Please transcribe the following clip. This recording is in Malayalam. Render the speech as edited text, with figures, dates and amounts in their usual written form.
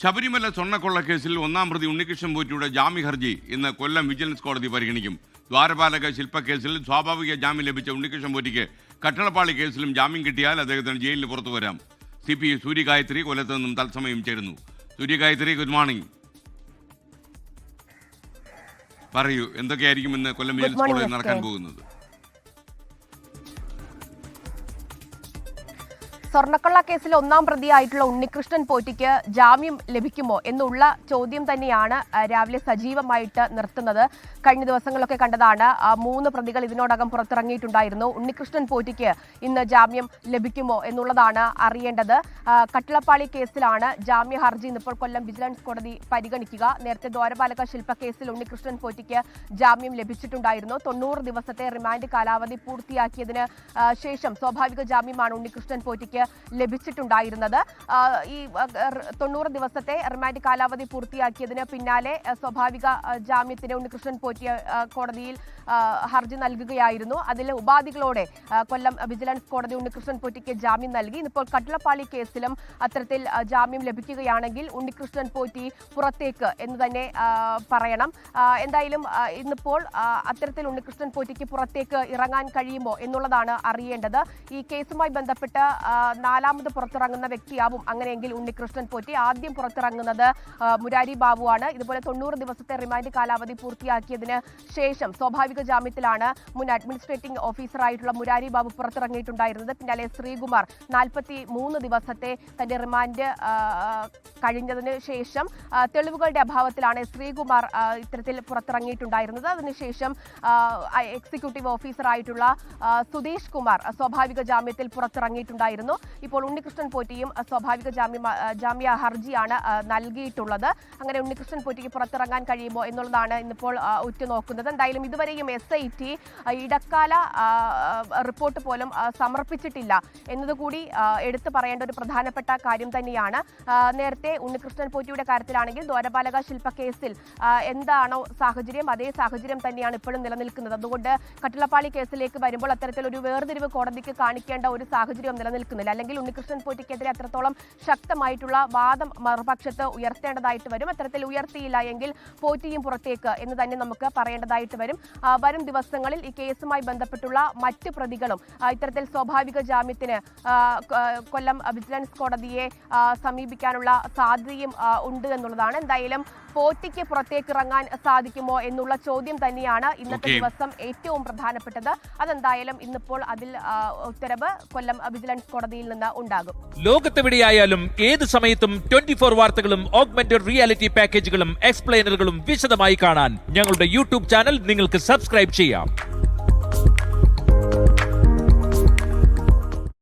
ശബരിമല സ്വർണ്ണക്കൊള്ളക്കേസിൽ ഒന്നാം പ്രതി ഉണ്ണികൃഷ്ണൻ പോറ്റിയുടെ ജാമ്യ ഹർജി ഇന്ന് കൊല്ലം വിജിലൻസ് കോടതി പരിഗണിക്കും. ദ്വാരപാലക ശില്പക്കേസിൽ സ്വാഭാവിക ജാമ്യം ലഭിച്ച ഉണ്ണികൃഷ്ണൻ പോറ്റിക്ക് കട്ടളപ്പാളി കേസിലും ജാമ്യം കിട്ടിയാൽ അദ്ദേഹത്തിന് ജയിലിൽ പുറത്തു വരാം. CP സൂര്യഗായത്രി കൊല്ലത്ത് നിന്നും തത്സമയം ചേരുന്നു. Suryagayathri, good morning. പറയൂ, എന്തൊക്കെയായിരിക്കും ഇന്ന് കൊല്ലം വിജിലൻസ് കോടതിയിൽ നടക്കാൻ പോകുന്നത്? സ്വർണ്ണക്കൊള്ള കേസിൽ ഒന്നാം പ്രതിയായിട്ടുള്ള ഉണ്ണികൃഷ്ണൻ പോറ്റിക്ക് ജാമ്യം ലഭിക്കുമോ എന്നുള്ള ചോദ്യം തന്നെയാണ് രാവിലെ സജീവമായിട്ട് നിർത്തുന്നത്. കഴിഞ്ഞ ദിവസങ്ങളിലൊക്കെ കണ്ടതാണ്, 3 പ്രതികൾ ഇതിനോടകം പുറത്തിറങ്ങിയിട്ടുണ്ടായിരുന്നു. ഉണ്ണികൃഷ്ണൻ പോറ്റിക്ക് ഇന്ന് ജാമ്യം ലഭിക്കുമോ എന്നുള്ളതാണ് അറിയേണ്ടത്. കട്ടളപ്പാളി കേസിലാണ് ജാമ്യ ഹർജി ഇപ്പോൾ കൊല്ലം വിജിലൻസ് കോടതി പരിഗണിക്കുക. നേരത്തെ ദ്വാരപാലക ശില്പ കേസിൽ ഉണ്ണികൃഷ്ണൻ പോറ്റിക്ക് ജാമ്യം ലഭിച്ചിട്ടുണ്ടായിരുന്നു. 90 ദിവസത്തെ റിമാൻഡ് കാലാവധി പൂർത്തിയാക്കിയതിന് ശേഷം സ്വാഭാവിക ജാമ്യമാണ് ഉണ്ണികൃഷ്ണൻ പോറ്റിക്ക് ലഭിച്ചിട്ടുണ്ടായിരുന്നത്. ഈ 90 ദിവസത്തെ റിമാൻഡ് കാലാവധി പൂർത്തിയാക്കിയതിന് പിന്നാലെ സ്വാഭാവിക ജാമ്യത്തിന് ഉണ്ണികൃഷ്ണൻ പോറ്റി കോടതിയിൽ ഹർജി നൽകുകയായിരുന്നു. അതിൽ ഉപാധികളോടെ കൊല്ലം വിജിലൻസ് കോടതി ഉണ്ണികൃഷ്ണൻ പോറ്റിക്ക് ജാമ്യം നൽകി. ഇപ്പോൾ കട്ടളപ്പാളി കേസിലും അത്തരത്തിൽ ജാമ്യം ലഭിക്കുകയാണെങ്കിൽ ഉണ്ണികൃഷ്ണൻ പോറ്റി പുറത്തേക്ക് എന്ന് തന്നെ പറയണം. എന്തായാലും ഇന്നിപ്പോൾ അത്തരത്തിൽ ഉണ്ണികൃഷ്ണൻ പോറ്റിക്ക് പുറത്തേക്ക് ഇറങ്ങാൻ കഴിയുമോ എന്നുള്ളതാണ് അറിയേണ്ടത്. ഈ കേസുമായി ബന്ധപ്പെട്ട് 4ാമത് പുറത്തിറങ്ങുന്ന വ്യക്തിയാവും അങ്ങനെയെങ്കിൽ ഉണ്ണികൃഷ്ണൻ പോറ്റി. ആദ്യം പുറത്തിറങ്ങുന്നത് മുരാരി ബാബുവാണ്. ഇതുപോലെ 90 ദിവസത്തെ റിമാൻഡ് കാലാവധി പൂർത്തിയാക്കിയതിന് ശേഷം സ്വാഭാവിക ജാമ്യത്തിലാണ് മുൻ അഡ്മിനിസ്ട്രേറ്റിംഗ് ഓഫീസറായിട്ടുള്ള മുരാരി ബാബു പുറത്തിറങ്ങിയിട്ടുണ്ടായിരുന്നത്. പിന്നാലെ ശ്രീകുമാർ 43 ദിവസത്തെ തന്റെ റിമാൻഡ് കഴിഞ്ഞതിന് ശേഷം തെളിവുകളുടെ അഭാവത്തിലാണ് ശ്രീകുമാർ ഇത്തരത്തിൽ പുറത്തിറങ്ങിയിട്ടുണ്ടായിരുന്നത്. അതിനുശേഷം എക്സിക്യൂട്ടീവ് ഓഫീസറായിട്ടുള്ള സുധീഷ് കുമാർ സ്വാഭാവിക ജാമ്യത്തിൽ പുറത്തിറങ്ങിയിട്ടുണ്ടായിരുന്നു. ഇപ്പോൾ ഉണ്ണികൃഷ്ണൻ പോറ്റിയും സ്വാഭാവിക ജാമ്യ ഹർജിയാണ് നൽകിയിട്ടുള്ളത്. അങ്ങനെ ഉണ്ണികൃഷ്ണൻ പോറ്റിക്ക് പുറത്തിറങ്ങാൻ കഴിയുമോ എന്നുള്ളതാണ് ഇന്നിപ്പോൾ ഉറ്റുനോക്കുന്നത്. എന്തായാലും ഇതുവരെയും SIT ഇടക്കാല റിപ്പോർട്ട് പോലും സമർപ്പിച്ചിട്ടില്ല എന്നതുകൂടി എടുത്തു പറയേണ്ട ഒരു പ്രധാനപ്പെട്ട കാര്യം തന്നെയാണ്. നേരത്തെ ഉണ്ണികൃഷ്ണൻ പോറ്റിയുടെ കാര്യത്തിലാണെങ്കിൽ ദ്വാരപാലക ശില്പ കേസിൽ എന്താണോ സാഹചര്യം, അതേ സാഹചര്യം തന്നെയാണ് ഇപ്പോഴും നിലനിൽക്കുന്നത്. അതുകൊണ്ട് കട്ടളപ്പാളി കേസിലേക്ക് വരുമ്പോൾ അത്തരത്തിലൊരു വേർതിരിവ് കോടതിക്ക് കാണിക്കേണ്ട ഒരു സാഹചര്യം നിലനിൽക്കുന്നില്ല. അല്ലെങ്കിൽ ഉണ്ണികൃഷ്ണൻ പോറ്റിക്കെതിരെ അത്രത്തോളം ശക്തമായിട്ടുള്ള വാദം മറുപക്ഷത്ത് ഉയർത്തേണ്ടതായിട്ട് വരും. അത്തരത്തിൽ ഉയർത്തിയില്ല എങ്കിൽ പോറ്റിയും പുറത്തേക്ക് എന്ന് തന്നെ നമുക്ക് പറയേണ്ടതായിട്ട് വരും. വരും ദിവസങ്ങളിൽ ഈ കേസുമായി ബന്ധപ്പെട്ടുള്ള മറ്റ് പ്രതികളും ഇത്തരത്തിൽ സ്വാഭാവിക ജാമ്യത്തിന് കൊല്ലം വിജിലൻസ് കോടതിയെ സമീപിക്കാനുള്ള സാധ്യതയും ഉണ്ട് എന്നുള്ളതാണ്. എന്തായാലും പോറ്റിക്ക് പുറത്തേക്ക് ഇറങ്ങാൻ സാധിക്കുമോ എന്നുള്ള ചോദ്യം തന്നെയാണ് ഇന്നത്തെ ദിവസം ഏറ്റവും പ്രധാനപ്പെട്ടത്. അതെന്തായാലും ഇന്നിപ്പോൾ അതിൽ ഉത്തരവ് കൊല്ലം വിജിലൻസ് കോടതിയിൽ നിന്ന് ഉണ്ടാകും. ലോകത്തെവിടെയായാലും ഏത് സമയത്തും 24 വാർത്തകളും ഓഗ്മെന്റഡ് റിയാലിറ്റി പാക്കേജുകളും എക്സ്പ്ലെയിനറുകളും വിശദമായി കാണാൻ ഞങ്ങളുടെ YouTube ചാനൽ നിങ്ങൾക്ക് സബ്സ്ക്രൈബ് ചെയ്യാം.